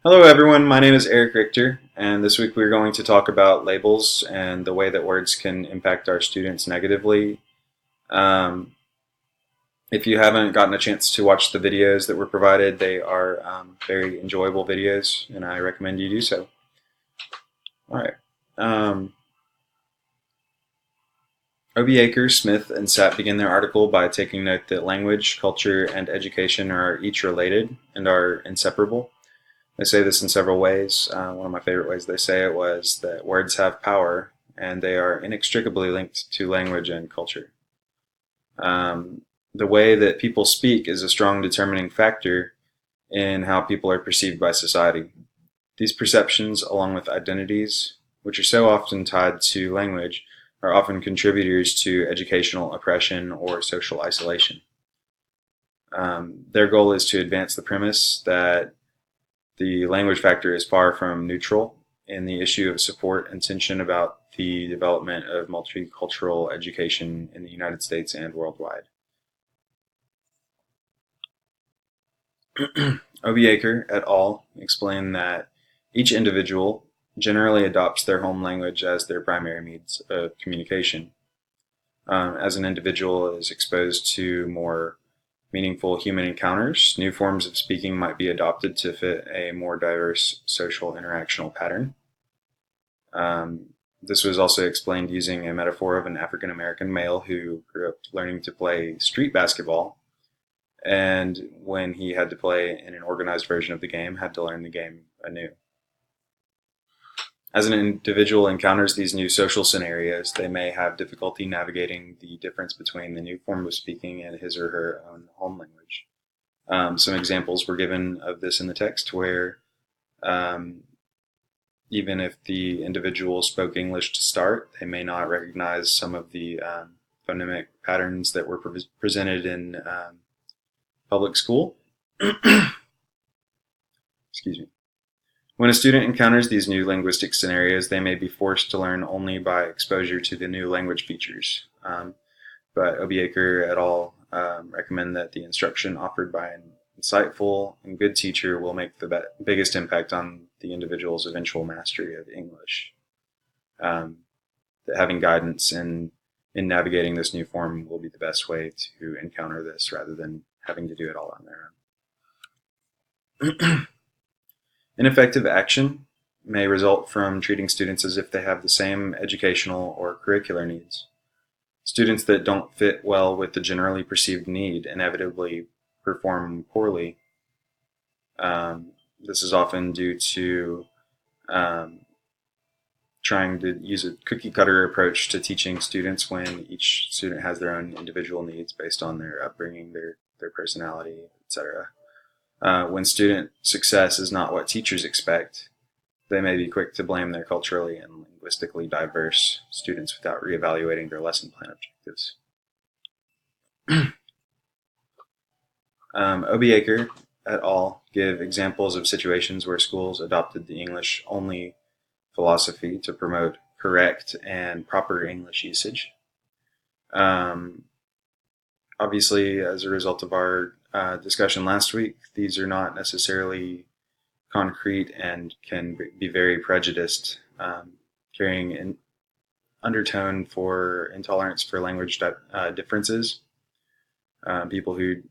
Hello, everyone. My name is Eric Richter, and this week we're going to talk about labels and the way that words can impact our students negatively. Um, if you haven't gotten a chance to watch the videos that were provided, they are very enjoyable videos, and I recommend you do so. All right. Um, O.B. Aker, Smith, and Sapp begin their article by taking note that language, culture, and education are each related and are inseparable. They say this in several ways. One of my favorite ways they say it was that words have power and they are inextricably linked to language and culture. Um, the way that people speak is a strong determining factor in how people are perceived by society. These perceptions, along with identities, which are so often tied to language, are often contributors to educational oppression or social isolation. Their goal is to advance the premise that the language factor is far from neutral in the issue of support and tension about the development of multicultural education in the United States and worldwide. O.B. Aker et al. Explain that each individual generally adopts their home language as their primary means of communication. As an individual is exposed to more meaningful human encounters, new forms of speaking might be adopted to fit a more diverse social interactional pattern. This was also explained using a metaphor of an African American male who grew up learning to play street basketball, and when he had to play in an organized version of the game, had to learn the game anew. As an individual encounters these new social scenarios, they may have difficulty navigating the difference between the new form of speaking and his or her own home language. Some examples were given of this in the text where um, even if the individual spoke English to start, they may not recognize some of the phonemic patterns that were presented in public school. Excuse me. When a student encounters these new linguistic scenarios, they may be forced to learn only by exposure to the new language features. But O.B. Aker et al. Recommend that the instruction offered by an insightful and good teacher will make the biggest impact on the individual's eventual mastery of English. Um, that having guidance in navigating this new form will be the best way to encounter this rather than having to do it all on their own. Ineffective action may result from treating students as if they have the same educational or curricular needs. Students that don't fit well with the generally perceived need inevitably perform poorly. This is often due to um, trying to use a cookie cutter approach to teaching students when each student has their own individual needs based on their upbringing, their personality, etc. When student success is not what teachers expect, they may be quick to blame their culturally and linguistically diverse students without reevaluating their lesson plan objectives. O.B. Aker et al. Give examples of situations where schools adopted the English only philosophy to promote correct and proper English usage. Um, Obviously, as a result of our discussion last week, these are not necessarily concrete and can be very prejudiced, carrying an undertone for intolerance for language differences. People who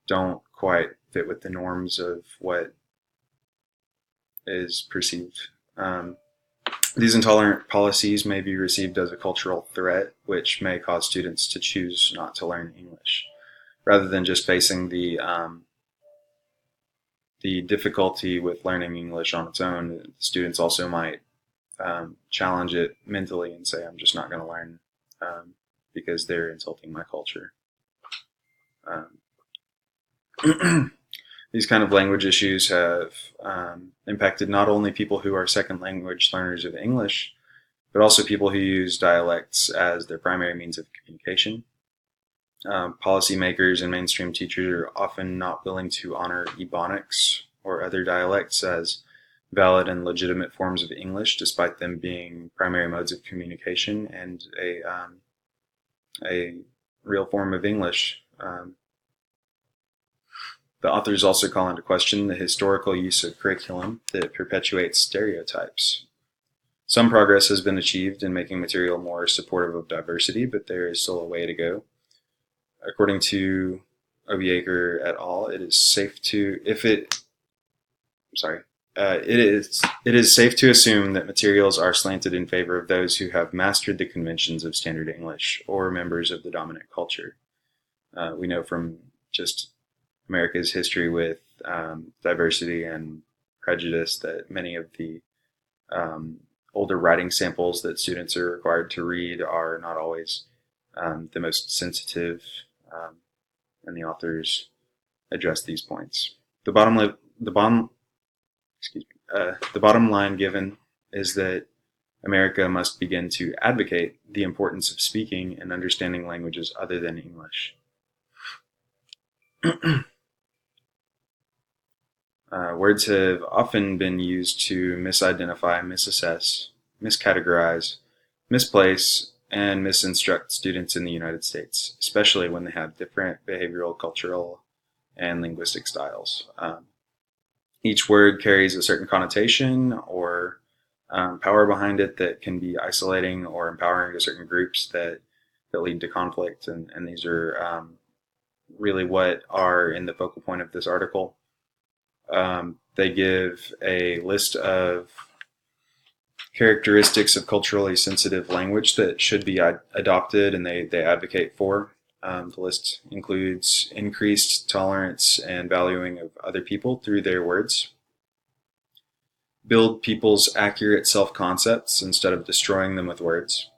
don't quite fit with the norms of what is perceived. These intolerant policies may be received as a cultural threat, which may cause students to choose not to learn English, rather than just facing the difficulty with learning English on its own. Students also might challenge it mentally and say, "I'm just not going to learn because they're insulting my culture." Um, these kind of language issues have impacted not only people who are second language learners of English, but also people who use dialects as their primary means of communication. Policymakers and mainstream teachers are often not willing to honor Ebonics or other dialects as valid and legitimate forms of English, despite them being primary modes of communication and a real form of English. The authors also call into question the historical use of curriculum that perpetuates stereotypes. Some progress has been achieved in making material more supportive of diversity, but there is still a way to go. According to Obieker et al., it is safe to assume that materials are slanted in favor of those who have mastered the conventions of standard English or members of the dominant culture. We know from just America's history with diversity and prejudice that many of the older writing samples that students are required to read are not always the most sensitive, and the authors address these points. The bottom line given is that America must begin to advocate the importance of speaking and understanding languages other than English. Words have often been used to misidentify, misassess, miscategorize, misplace, and misinstruct students in the United States, especially when they have different behavioral, cultural, and linguistic styles. Each word carries a certain connotation or power behind it that can be isolating or empowering to certain groups that lead to conflict, and these are really what are in the focal point of this article. They give a list of characteristics of culturally sensitive language that should be adopted and they advocate for. The list includes increased tolerance and valuing of other people through their words. Build people's accurate self-concepts instead of destroying them with words.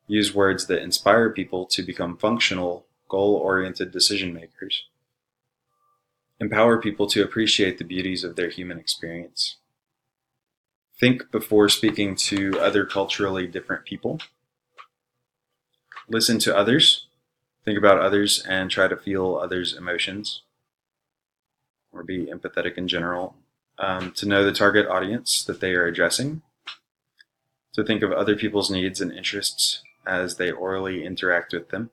Use words that inspire people to become functional, goal-oriented decision makers. Empower people to appreciate the beauties of their human experience. Think before speaking to other culturally different people. Listen to others. Think about others and try to feel others' emotions, or be empathetic in general. To know the target audience that they are addressing. To think of other people's needs and interests as they orally interact with them.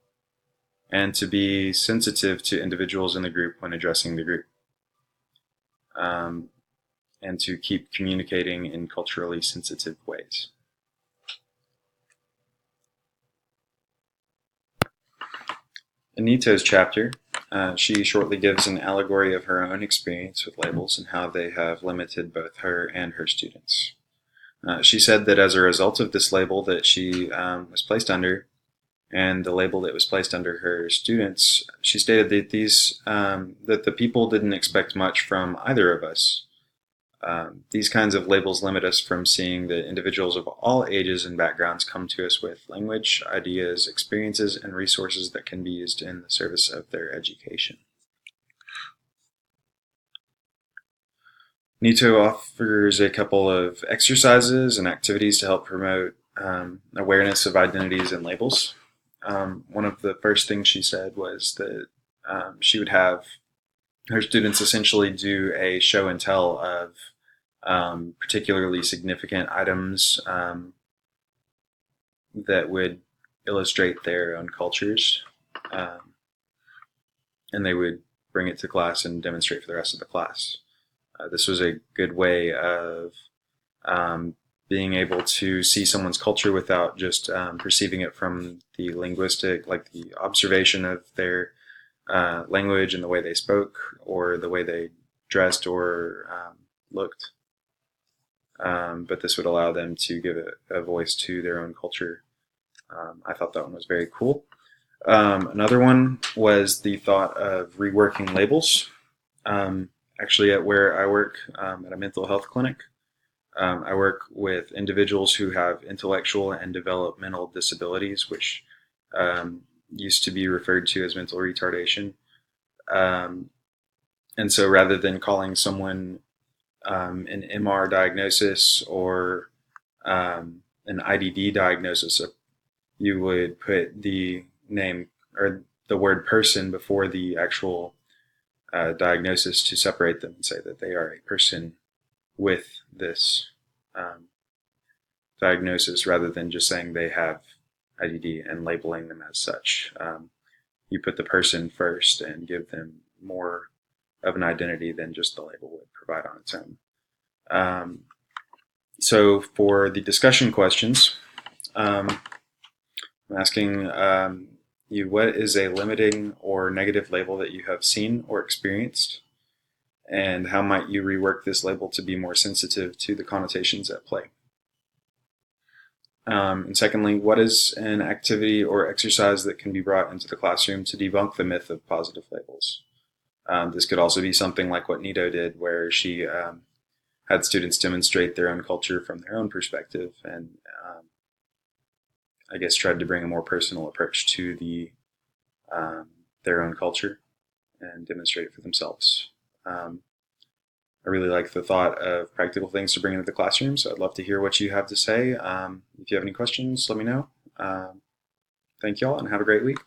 And to be sensitive to individuals in the group when addressing the group. And to keep communicating in culturally sensitive ways. In Nito's chapter, she shortly gives an allegory of her own experience with labels and how they have limited both her and her students. She said that as a result of this label that she was placed under, and the label that was placed under her students, she stated that that the people didn't expect much from either of us. These kinds of labels limit us from seeing that individuals of all ages and backgrounds come to us with language, ideas, experiences, and resources that can be used in the service of their education. Nito offers a couple of exercises and activities to help promote awareness of identities and labels. One of the first things she said was that she would have her students essentially do a show and tell of particularly significant items that would illustrate their own cultures, and they would bring it to class and demonstrate for the rest of the class. This was a good way of being able to see someone's culture without just perceiving it from the linguistic, like the observation of their language and the way they spoke or the way they dressed or looked. But this would allow them to give a voice to their own culture. I thought that one was very cool. Another one was the thought of reworking labels. Actually, at where I work, at a mental health clinic, I work with individuals who have intellectual and developmental disabilities, which used to be referred to as mental retardation. And so rather than calling someone an MR diagnosis or an IDD diagnosis, you would put the name or the word person before the actual diagnosis to separate them and say that they are a person with this diagnosis rather than just saying they have IDD and labeling them as such. You put the person first and give them more of an identity than just the label would provide on its own. So for the discussion questions, I'm asking you, what is a limiting or negative label that you have seen or experienced? And how might you rework this label to be more sensitive to the connotations at play? And secondly, what is an activity or exercise that can be brought into the classroom to debunk the myth of positive labels? This could also be something like what Nito did, where she had students demonstrate their own culture from their own perspective, and I guess tried to bring a more personal approach to their own culture and demonstrate it for themselves. I really like the thought of practical things to bring into the classroom, so I'd love to hear what you have to say. If you have any questions, let me know. Thank you all, and have a great week.